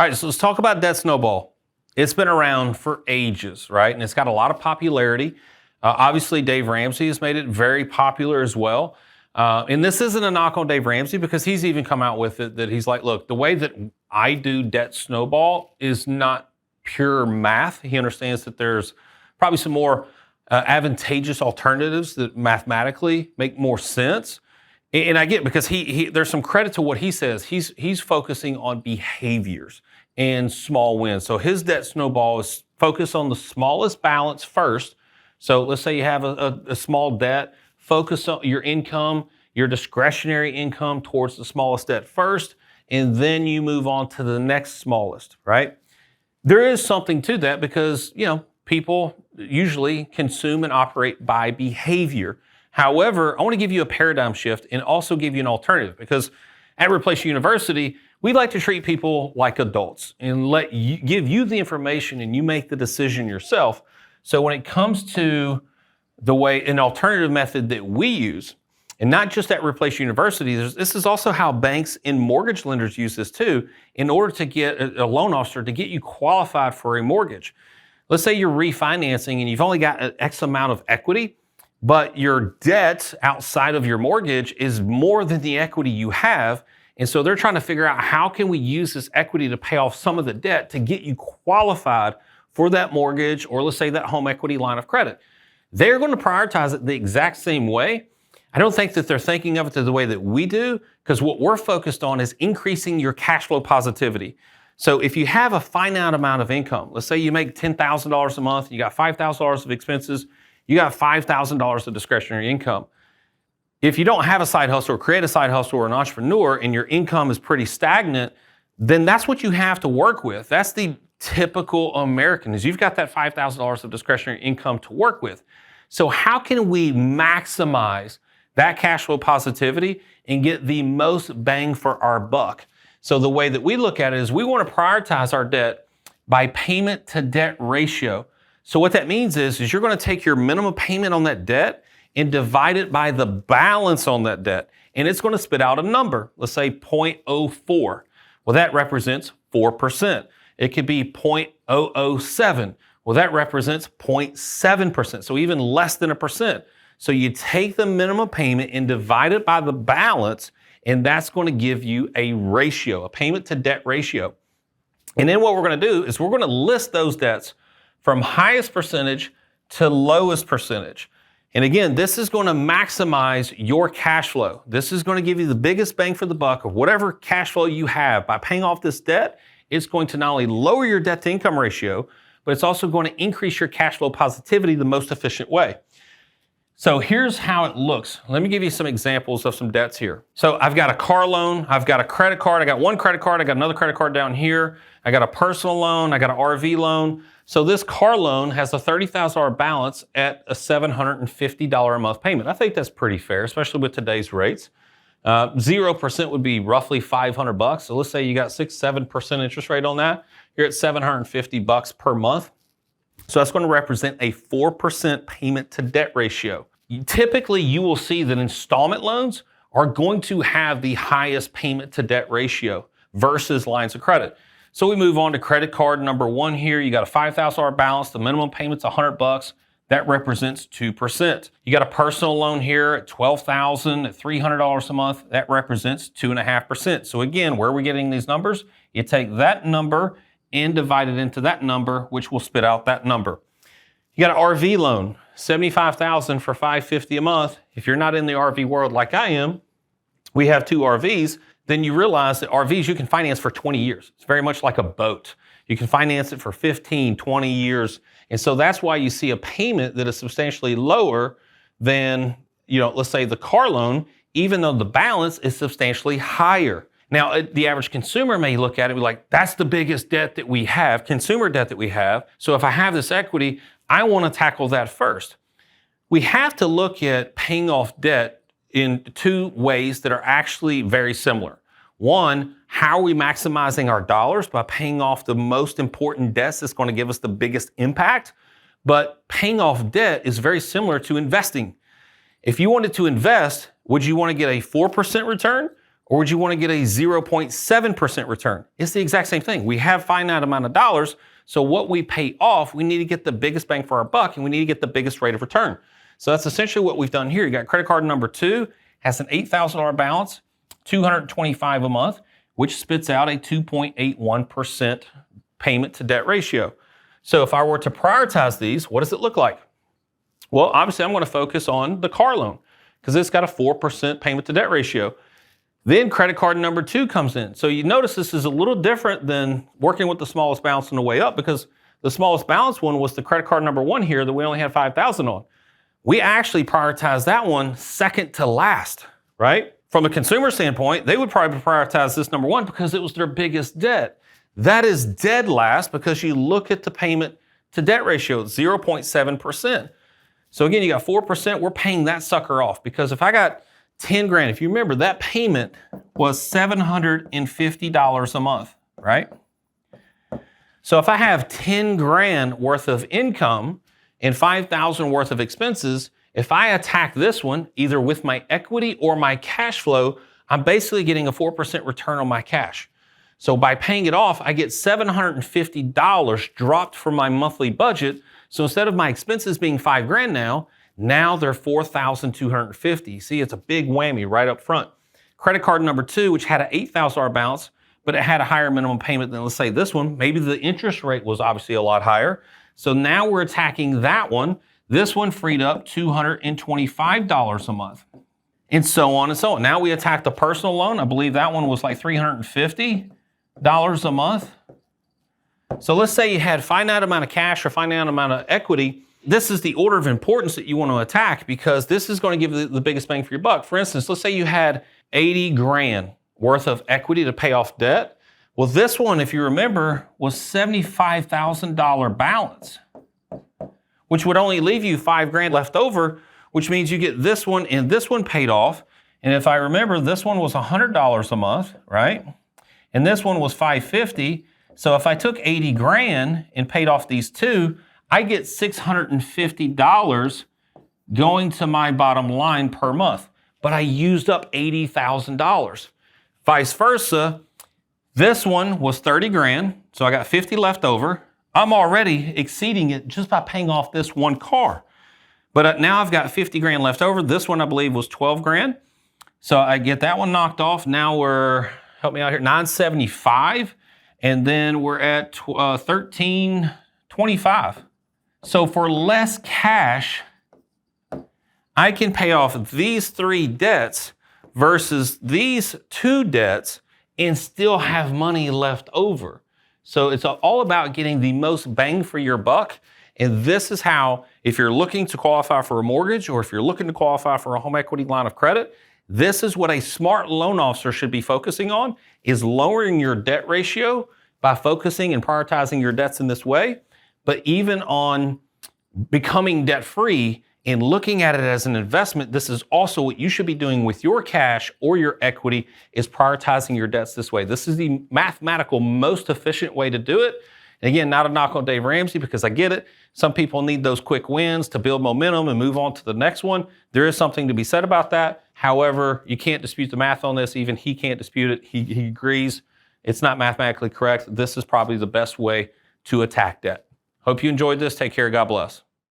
All right, so let's talk about debt snowball. It's been around for ages, right? And it's got a lot of popularity. Obviously, Dave Ramsey has made it very popular as well. And this isn't a knock on Dave Ramsey because he's even come out with it that he's like, look, the way that I do debt snowball is not pure math. He understands that there's probably some more advantageous alternatives that mathematically make more sense. And I get it because there's some credit to what he says. He's focusing on behaviors and small wins. So his debt snowball is focused on the smallest balance first. So let's say you have a small debt, focus on your income, your discretionary income towards the smallest debt first, and then you move on to the next smallest, right? There is something to that because, people usually consume and operate by behavior. However, I want to give you a paradigm shift and also give you an alternative because at Replace University, we like to treat people like adults and give you the information and you make the decision yourself. So when it comes to an alternative method that we use, and not just at Replace University, this is also how banks and mortgage lenders use this too, in order to get a loan officer to get you qualified for a mortgage. Let's say you're refinancing and you've only got an X amount of equity, but your debt outside of your mortgage is more than the equity you have. And so they're trying to figure out how can we use this equity to pay off some of the debt to get you qualified for that mortgage or let's say that home equity line of credit. They're going to prioritize it the exact same way. I don't think that they're thinking of it the way that we do because what we're focused on is increasing your cash flow positivity. So if you have a finite amount of income, let's say you make $10,000 a month, you got $5,000 of expenses, you got $5,000 of discretionary income. If you don't have a side hustle or create a side hustle or an entrepreneur and your income is pretty stagnant, then that's what you have to work with. That's the typical American is you've got that $5,000 of discretionary income to work with. So how can we maximize that cash flow positivity and get the most bang for our buck? So the way that we look at it is we want to prioritize our debt by payment to debt ratio. So what that means is you're going to take your minimum payment on that debt and divide it by the balance on that debt. And it's going to spit out a number, let's say 0.04. Well, that represents 4%. It could be 0.007. Well, that represents 0.7%, so even less than 1%. So you take the minimum payment and divide it by the balance, and that's going to give you a ratio, a payment to debt ratio. And then what we're going to do is we're going to list those debts from highest percentage to lowest percentage. And again, this is going to maximize your cash flow. This is going to give you the biggest bang for the buck of whatever cash flow you have. By paying off this debt, it's going to not only lower your debt to income ratio, but it's also going to increase your cash flow positivity the most efficient way. So here's how it looks. Let me give you some examples of some debts here. So I've got a car loan, I've got a credit card, I got one credit card, I got another credit card down here, I got a personal loan, I got an RV loan. So this car loan has a $30,000 balance at a $750 a month payment. I think that's pretty fair, especially with today's rates. 0% would be roughly $500. So let's say you got 6-7% interest rate on that. You're at $750 per month. So that's going to represent a 4% payment to debt ratio. Typically, you will see that installment loans are going to have the highest payment to debt ratio versus lines of credit. So we move on to credit card number one here. You got a $5,000 balance. The minimum payment's $100. That represents 2%. You got a personal loan here at $12,000 at $300 a month. That represents 2.5%. So again, where are we getting these numbers? You take that number and divide it into that number, which will spit out that number. You got an RV loan, $75,000 for $550 a month. If you're not in the RV world like I am, we have 2 RVs, then you realize that RVs you can finance for 20 years. It's very much like a boat. You can finance it for 15, 20 years. And so that's why you see a payment that is substantially lower than, let's say the car loan, even though the balance is substantially higher. Now, the average consumer may look at it and be like, that's the biggest debt that we have, consumer debt that we have. So if I have this equity, I want to tackle that first. We have to look at paying off debt in 2 ways that are actually very similar. One, how are we maximizing our dollars by paying off the most important debts that's going to give us the biggest impact? But paying off debt is very similar to investing. If you wanted to invest, would you want to get a 4% return? Or would you want to get a 0.7% return? It's the exact same thing. We have finite amount of dollars, so what we pay off, we need to get the biggest bang for our buck, and we need to get the biggest rate of return. So that's essentially what we've done here. You got credit card number 2, has an $8,000 balance, $225 a month, which spits out a 2.81% payment to debt ratio. So if I were to prioritize these, what does it look like? Well, obviously I'm going to focus on the car loan because it's got a 4% payment to debt ratio. Then credit card number 2 comes in. So you notice this is a little different than working with the smallest balance on the way up, because the smallest balance one was the credit card number 1 here that we only had $5,000 on. We actually prioritized that one second to last, right? From a consumer standpoint, they would probably prioritize this number 1 because it was their biggest debt. That is dead last because you look at the payment to debt ratio, 0.7%. So again, you got 4%, we're paying that sucker off, because if I got 10 grand, if you remember, that payment was $750 a month, right? So if I have 10 grand worth of income and 5,000 worth of expenses, if I attack this one, either with my equity or my cash flow, I'm basically getting a 4% return on my cash. So by paying it off, I get $750 dropped from my monthly budget. So instead of my expenses being 5 grand now they're $4,250. See, it's a big whammy right up front. Credit card number 2, which had an $8,000 balance, but it had a higher minimum payment than, let's say, this one. Maybe the interest rate was obviously a lot higher. So now we're attacking that one. This one freed up $225 a month, and so on and so on. Now we attack the personal loan. I believe that one was like $350 a month. So let's say you had finite amount of cash or finite amount of equity. This is the order of importance that you want to attack, because this is going to give you the biggest bang for your buck. For instance, let's say you had 80 grand worth of equity to pay off debt. Well, this one, if you remember, was $75,000 balance, which would only leave you 5 grand left over, which means you get this one and this one paid off. And if I remember, this one was $100 a month, right? And this one was $550. So if I took 80 grand and paid off these 2, I get $650 going to my bottom line per month, but I used up $80,000. Vice versa, this one was 30 grand, so I got 50 left over. I'm already exceeding it just by paying off this one car. But now I've got 50 grand left over. This one I believe was 12 grand. So I get that one knocked off. Now we're, help me out here, 975. And then we're at 1325. So for less cash, I can pay off these 3 debts versus these 2 debts and still have money left over. So it's all about getting the most bang for your buck. And this is how, if you're looking to qualify for a mortgage, or if you're looking to qualify for a home equity line of credit, this is what a smart loan officer should be focusing on, is lowering your debt ratio by focusing and prioritizing your debts in this way. But even on becoming debt-free and looking at it as an investment, this is also what you should be doing with your cash or your equity, is prioritizing your debts this way. This is the mathematical most efficient way to do it. And again, not a knock on Dave Ramsey, because I get it. Some people need those quick wins to build momentum and move on to the next one. There is something to be said about that. However, you can't dispute the math on this. Even he can't dispute it. He agrees it's not mathematically correct. This is probably the best way to attack debt. Hope you enjoyed this. Take care. God bless.